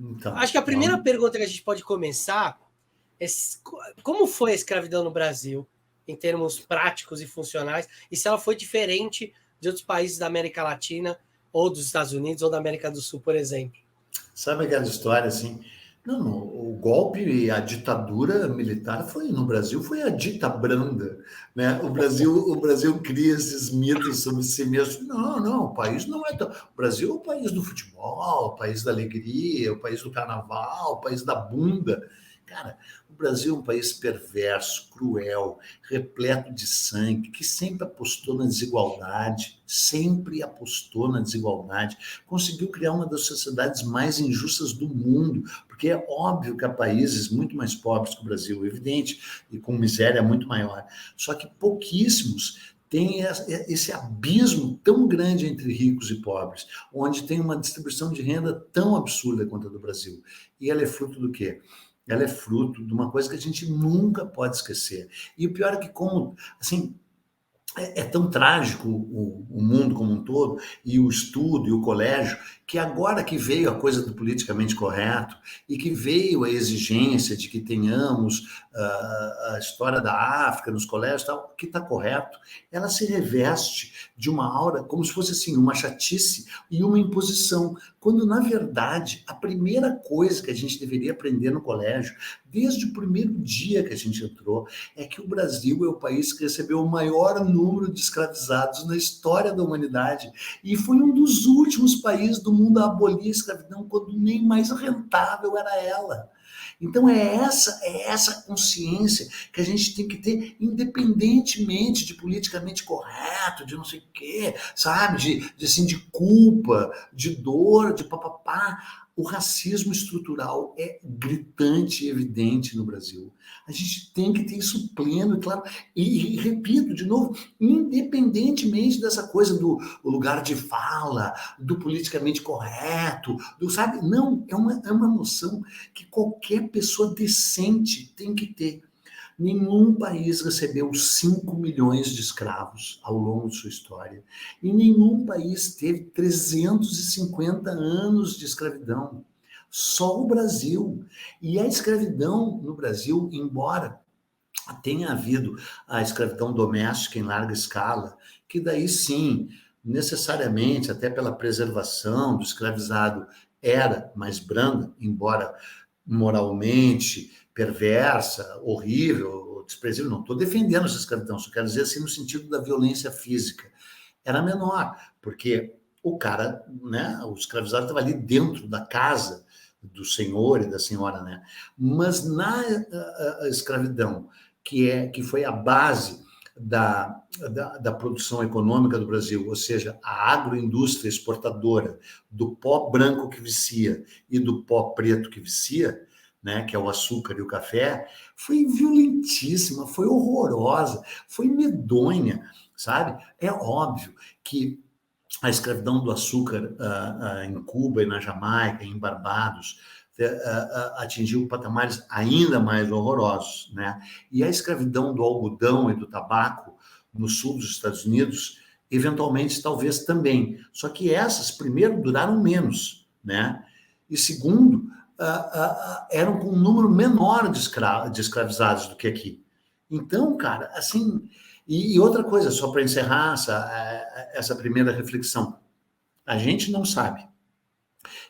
Então, acho que a primeira pergunta que a gente pode começar é como foi a escravidão no Brasil, em termos práticos e funcionais, e se ela foi diferente de outros países da América Latina, ou dos Estados Unidos, ou da América do Sul, por exemplo. sabe aquela história assim? Não, o golpe e a ditadura militar foi no Brasil, foi a dita branda, né? O Brasil cria esses mitos sobre si mesmo. Não, não, o país não é tão. O Brasil é o país do futebol, o país da alegria, o país do carnaval, o país da bunda. Cara, o Brasil é um país perverso, cruel, repleto de sangue, que sempre apostou na desigualdade, conseguiu criar uma das sociedades mais injustas do mundo, porque é óbvio que há países muito mais pobres que o Brasil, evidente, e com miséria muito maior. Só que pouquíssimos têm esse abismo tão grande entre ricos e pobres, onde tem uma distribuição de renda tão absurda quanto a do Brasil. E ela é fruto do quê? Ela é fruto de uma coisa que a gente nunca pode esquecer. E o pior é que, como, assim, é tão trágico o mundo como um todo, e o estudo e o colégio, que agora que veio a coisa do politicamente correto, e que veio a exigência de que tenhamos a história da África nos colégios, tal, que está correto, ela se reveste de uma aura como se fosse assim, uma chatice e uma imposição, quando na verdade a primeira coisa que a gente deveria aprender no colégio, desde o primeiro dia que a gente entrou, é que o Brasil é o país que recebeu o maior número de escravizados na história da humanidade e foi um dos últimos países do mundo a abolir a escravidão quando nem mais rentável era ela. Então é essa consciência que a gente tem que ter, independentemente de politicamente correto, de não sei o quê, sabe? De culpa, de dor, de papapá. O racismo estrutural é gritante e evidente no Brasil. A gente tem que ter isso pleno, claro. E repito, de novo, independentemente dessa coisa do lugar de fala, do politicamente correto, sabe? Não, é uma noção que qualquer pessoa decente tem que ter. Nenhum país recebeu 5 milhões de escravos ao longo de sua história. E nenhum país teve 350 anos de escravidão. Só o Brasil. E a escravidão no Brasil, embora tenha havido a escravidão doméstica em larga escala, que daí sim, necessariamente, até pela preservação do escravizado, era mais branda, embora moralmente perversa, horrível, desprezível. Não estou defendendo essa escravidão, só quero dizer assim no sentido da violência física. Era menor, porque o cara, né, o escravizado estava ali dentro da casa do senhor e da senhora, né? Mas na a escravidão, que foi a base da produção econômica do Brasil, ou seja, a agroindústria exportadora do pó branco que vicia e do pó preto que vicia, né, que é o açúcar e o café, foi violentíssima, foi horrorosa, foi medonha, sabe? É óbvio que a escravidão do açúcar em Cuba e na Jamaica, em Barbados, atingiu patamares ainda mais horrorosos, né? E a escravidão do algodão e do tabaco no sul dos Estados Unidos, eventualmente, talvez também. Só que essas, primeiro, duraram menos, né? E segundo, eram com um número menor de escravizados do que aqui. Então, cara, assim... E outra coisa, só para encerrar essa primeira reflexão, a gente não sabe,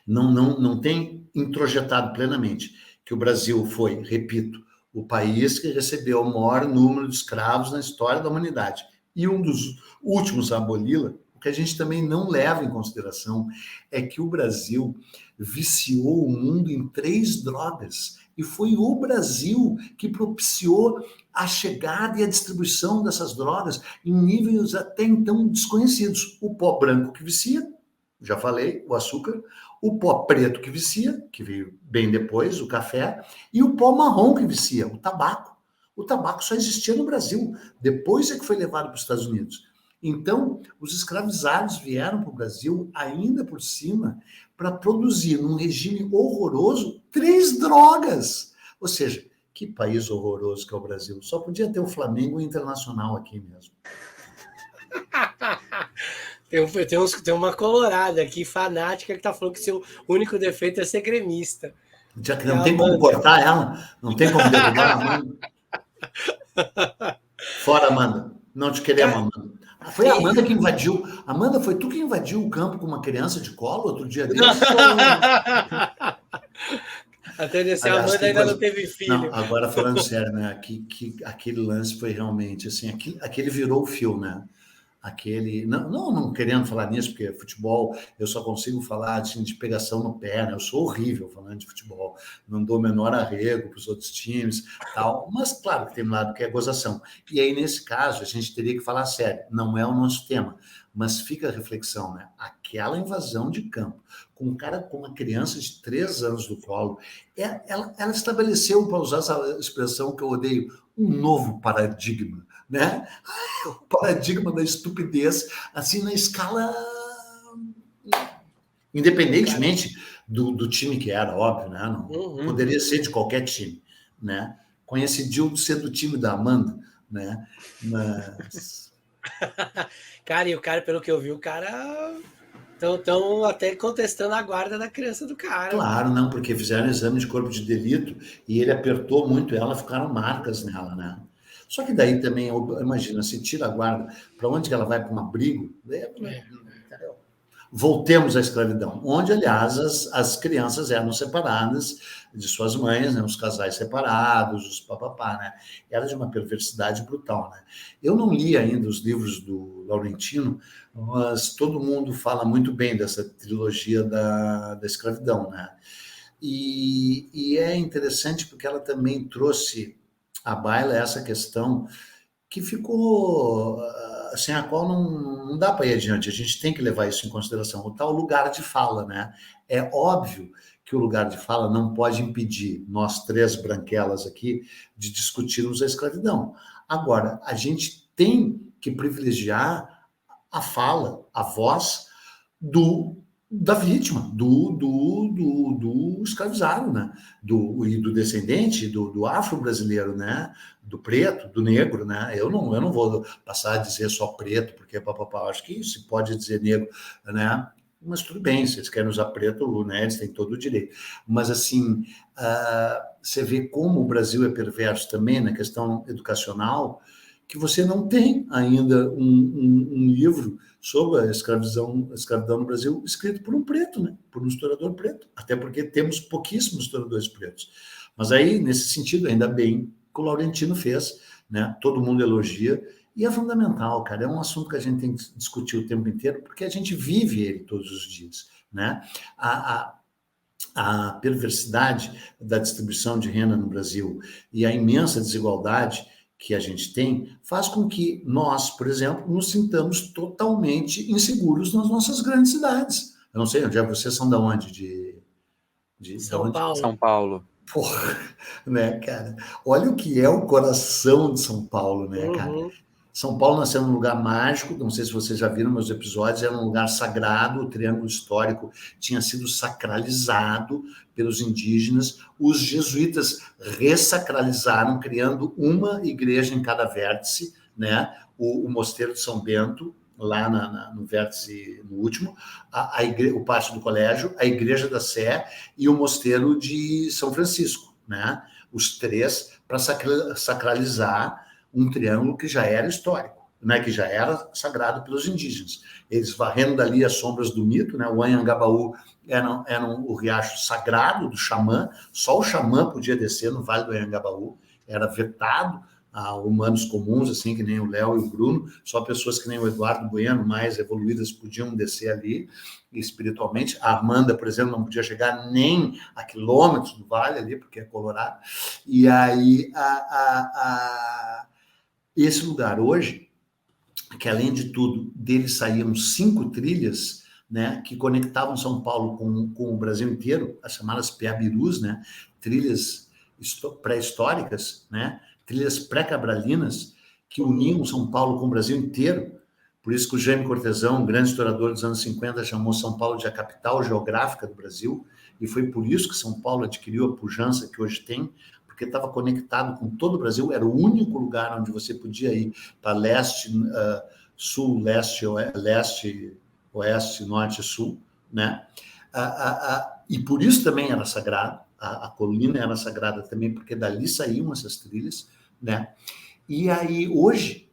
não tem introjetado plenamente que o Brasil foi, repito, o país que recebeu o maior número de escravos na história da humanidade e um dos últimos a aboli-la. O que a gente também não leva em consideração é que o Brasil viciou o mundo em 3 drogas. E foi o Brasil que propiciou a chegada e a distribuição dessas drogas em níveis até então desconhecidos. O pó branco que vicia, já falei, o açúcar, o pó preto que vicia, que veio bem depois, o café, e o pó marrom que vicia, o tabaco. O tabaco só existia no Brasil, depois é que foi levado para os Estados Unidos. Então, os escravizados vieram para o Brasil, ainda por cima, para produzir, num regime horroroso, 3 drogas. Ou seja, que país horroroso que é o Brasil. Só podia ter o Flamengo e o Internacional aqui mesmo. Tem uma colorada aqui, fanática, que tá falando que seu único defeito é ser gremista. Já que não tem como cortar ela, não tem como derrubar a Amanda. Fora, Amanda. Não te queremos, Amanda. Foi a Amanda que invadiu. Amanda, foi tu que invadiu o campo com uma criança de colo outro dia desse? Até nesse Amanda ainda não teve filho. Não, agora falando sério, né? Aquele lance foi realmente assim, aquele virou o fio, né? Não querendo falar nisso, porque futebol eu só consigo falar assim, de pegação no pé, né? Eu sou horrível falando de futebol, não dou o menor arrego para os outros times, tal, mas claro que tem um lado que é gozação. E aí, nesse caso, a gente teria que falar sério, não é o nosso tema, mas fica a reflexão, né? Aquela invasão de campo, com um cara com uma criança de 3 anos do colo, ela estabeleceu, para usar essa expressão que eu odeio, um novo paradigma, né? O paradigma da estupidez, assim, na escala, independentemente do time que era, óbvio, né? Não, poderia ser de qualquer time, né? Coincidiu ser do time da Amanda, né? Mas... Cara, e o cara, pelo que eu vi, o cara... Estão até contestando a guarda da criança do cara. Claro, não, porque fizeram exame de corpo de delito e ele apertou muito ela, ficaram marcas nela, né? Só que daí também, imagina, se tira a guarda, para onde que ela vai? Para um abrigo? Voltemos à escravidão, onde, aliás, as crianças eram separadas de suas mães, né, os casais separados, os papapá, né? Era de uma perversidade brutal, né? Eu não li ainda os livros do Laurentino, mas todo mundo fala muito bem dessa trilogia da escravidão, né? E é interessante porque ela também trouxe à baila essa questão que ficou, sem a qual não dá para ir adiante, a gente tem que levar isso em consideração, o tal lugar de fala, né? É óbvio que o lugar de fala não pode impedir nós 3 branquelas aqui de discutirmos a escravidão. Agora, a gente tem que privilegiar a fala, a voz da vítima, do escravizado, né? E do descendente, do afro-brasileiro, né? Do preto, do negro, né? Eu não vou passar a dizer só preto, porque papapá, acho que se pode dizer negro, né? Mas tudo bem, se eles querem usar preto, né? Eles têm todo o direito. Mas, assim, você vê como o Brasil é perverso também na questão educacional, que você não tem ainda um livro sobre a escravidão no Brasil escrito por um preto, né? Por um historiador preto, até porque temos pouquíssimos historiadores pretos. Mas aí, nesse sentido, ainda bem que o Laurentino fez, né? Todo mundo elogia, e é fundamental, cara, é um assunto que a gente tem que discutir o tempo inteiro, porque a gente vive ele todos os dias, né? A perversidade da distribuição de renda no Brasil e a imensa desigualdade que a gente tem, faz com que nós, por exemplo, nos sintamos totalmente inseguros nas nossas grandes cidades. Eu não sei onde é, vocês são da onde? São Paulo. São Paulo. Porra, né, cara? Olha o que é o coração de São Paulo, né, cara? São Paulo nasceu num lugar mágico, não sei se vocês já viram meus episódios, era um lugar sagrado, o Triângulo Histórico tinha sido sacralizado pelos indígenas, os jesuítas ressacralizaram, criando uma igreja em cada vértice, né? O Mosteiro de São Bento, lá no vértice, no último, o Pátio do Colégio, a Igreja da Sé e o Mosteiro de São Francisco, né? Os 3 para sacralizar um triângulo que já era histórico, né, que já era sagrado pelos indígenas. Eles varrendo dali as sombras do mito, né, o Anhangabaú era o riacho sagrado do xamã, só o xamã podia descer no Vale do Anhangabaú, era vetado a humanos comuns, assim, que nem o Léo e o Bruno, só pessoas que nem o Eduardo Bueno, mais evoluídas, podiam descer ali, espiritualmente. A Amanda, por exemplo, não podia chegar nem a quilômetros do vale ali, porque é Colorado. E aí, esse lugar hoje, que além de tudo, dele saíam 5 trilhas, né, que conectavam São Paulo com o Brasil inteiro, as chamadas Piabirus, né, trilhas pré-históricas, né, trilhas pré-cabralinas, que uniam São Paulo com o Brasil inteiro. Por isso que o Jaime Cortesão, um grande historiador dos anos 50, chamou São Paulo de a capital geográfica do Brasil, e foi por isso que São Paulo adquiriu a pujança que hoje tem, porque estava conectado com todo o Brasil, era o único lugar onde você podia ir para leste, sul, leste, oeste, norte e sul, né? E por isso também era sagrado, a colina era sagrada também, porque dali saíam essas trilhas, né? E aí, hoje,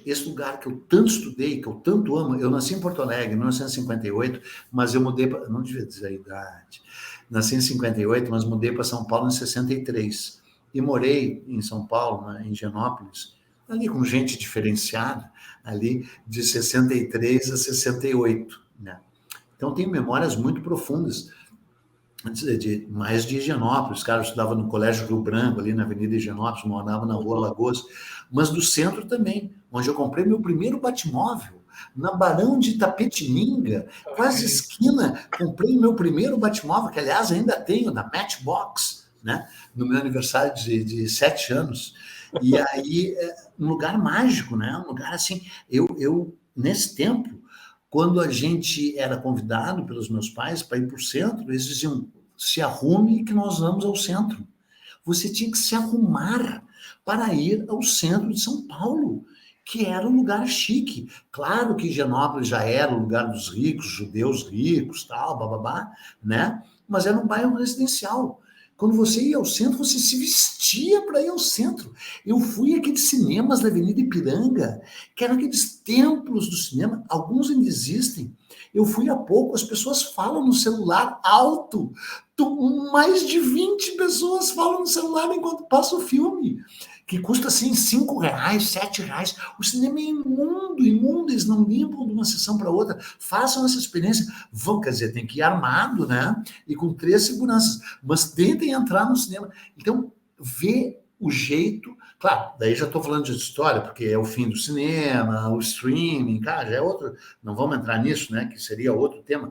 esse lugar que eu tanto estudei, que eu tanto amo, eu nasci em Porto Alegre, em 1958, mas eu mudei para... Não devia dizer a idade. Nasci em 58, mas mudei para São Paulo em 63. E morei em São Paulo, em Higienópolis, ali com gente diferenciada, ali de 63 a 68, né? Então, tenho memórias muito profundas mais de Higienópolis. Cara, eu estudava no Colégio Rio Branco, ali na Avenida Higienópolis, morava na Rua Lagoas, mas do centro também, onde eu comprei meu primeiro Batmóvel, na Barão de Itapetininga, quase esquina, comprei meu primeiro Batmóvel, que aliás ainda tenho, da Matchbox, né? No meu aniversário de 7 anos. E aí, um lugar mágico, né? Um lugar assim, nesse tempo, quando a gente era convidado pelos meus pais para ir para o centro, eles diziam, se arrume que nós vamos ao centro. Você tinha que se arrumar para ir ao centro de São Paulo, que era um lugar chique. Claro que Higienópolis já era o lugar dos ricos, judeus ricos, tal, bababá, né? Mas era um bairro residencial. Quando você ia ao centro, você se vestia para ir ao centro. Eu fui àqueles cinemas da Avenida Ipiranga, que eram aqueles templos do cinema, alguns ainda existem. Eu fui há pouco, as pessoas falam no celular alto. Mais de 20 pessoas falam no celular enquanto passa o filme, que custa assim R$ 5, R$ 7. O cinema é imundo, eles não limpam de uma sessão para outra. Façam essa experiência. Vão, quer dizer, tem que ir armado, né? E com 3 seguranças, mas tentem entrar no cinema. Então, vê o jeito. Claro, daí já estou falando de história, porque é o fim do cinema, o streaming, cara, já é outro. Não vamos entrar nisso, né? Que seria outro tema.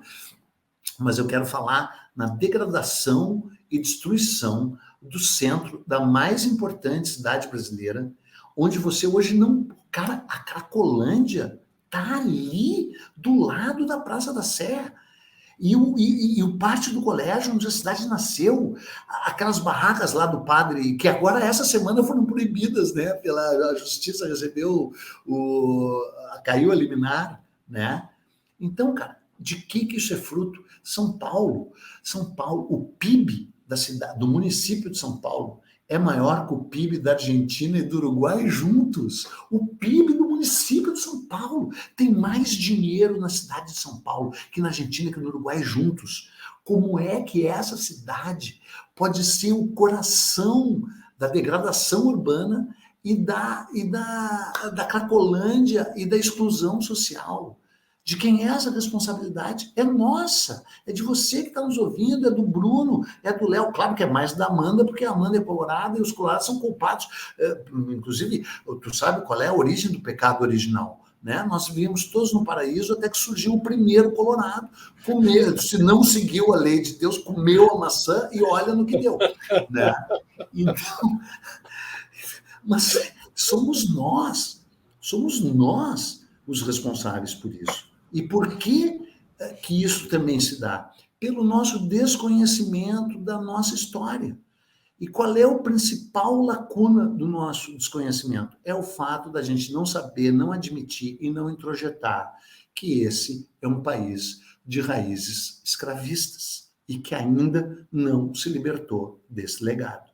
Mas eu quero falar na degradação e destruição do centro da mais importante cidade brasileira, onde você hoje não... Cara, a Cracolândia está ali, do lado da Praça da Sé. E o pátio do colégio onde a cidade nasceu, aquelas barracas lá do padre, que agora, essa semana, foram proibidas, né? A justiça recebeu, caiu a liminar, né? Então, cara, de que isso é fruto? São Paulo, o PIB da cidade, do município de São Paulo é maior que o PIB da Argentina e do Uruguai juntos. O PIB do município de São Paulo tem mais dinheiro na cidade de São Paulo que na Argentina e que no Uruguai juntos. Como é que essa cidade pode ser o coração da degradação urbana e da Cracolândia e da exclusão social? De quem é essa responsabilidade? É nossa, é de você que está nos ouvindo, é do Bruno, é do Léo, claro que é mais da Amanda, porque a Amanda é colorada e os colorados são culpados. Inclusive, tu sabe qual é a origem do pecado original, né? Nós vivíamos todos no paraíso até que surgiu o primeiro colorado, se não seguiu a lei de Deus, comeu a maçã e olha no que deu, né? Então, mas somos nós os responsáveis por isso. E por que isso também se dá? Pelo nosso desconhecimento da nossa história. E qual é o principal lacuna do nosso desconhecimento? É o fato da gente não saber, não admitir e não introjetar que esse é um país de raízes escravistas e que ainda não se libertou desse legado.